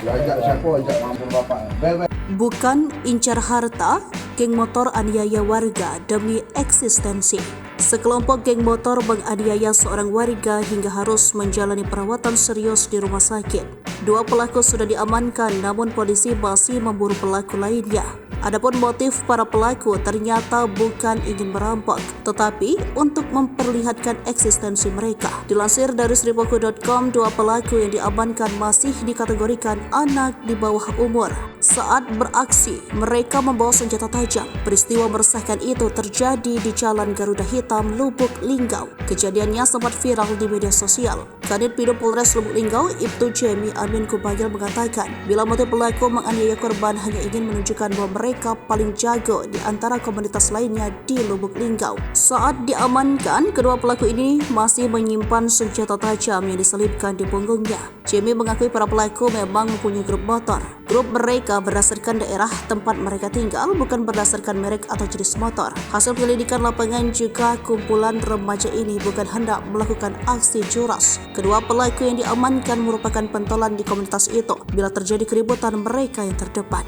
Ajak siapa? Ajak mampu bapak. Bebek. Bukan incar harta, geng motor aniaya warga demi eksistensi. Sekelompok geng motor menganiaya seorang warga hingga harus menjalani perawatan serius di rumah sakit. Dua pelaku sudah diamankan, namun polisi masih memburu pelaku lainnya. Adapun motif para pelaku ternyata bukan ingin merampok, tetapi untuk memperlihatkan eksistensi mereka. Dilansir dari Sripoku.com, dua pelaku yang diamankan masih dikategorikan anak di bawah umur. Saat beraksi, mereka membawa senjata tajam. Peristiwa meresahkan itu terjadi di Jalan Garuda Hitam, Lubuk Linggau. Kejadiannya sempat viral di media sosial. Kanit Pidu Polres Lubuk Linggau, Ibtu Jemi Amin Kubayel mengatakan, bila motif pelaku menganiaya korban hanya ingin menunjukkan bahwa mereka paling jago di antara komunitas lainnya di Lubuk Linggau. Saat diamankan, kedua pelaku ini masih menyimpan senjata tajam yang diselipkan di punggungnya. Jemi mengakui para pelaku memang mempunyai grup motor. Grup mereka berdasarkan daerah tempat mereka tinggal, bukan berdasarkan merek atau jenis motor. Hasil penyelidikan lapangan juga kumpulan remaja ini bukan hendak melakukan aksi curas. Kedua pelaku yang diamankan merupakan pentolan di komunitas itu. Bila terjadi keributan, mereka yang terdepan.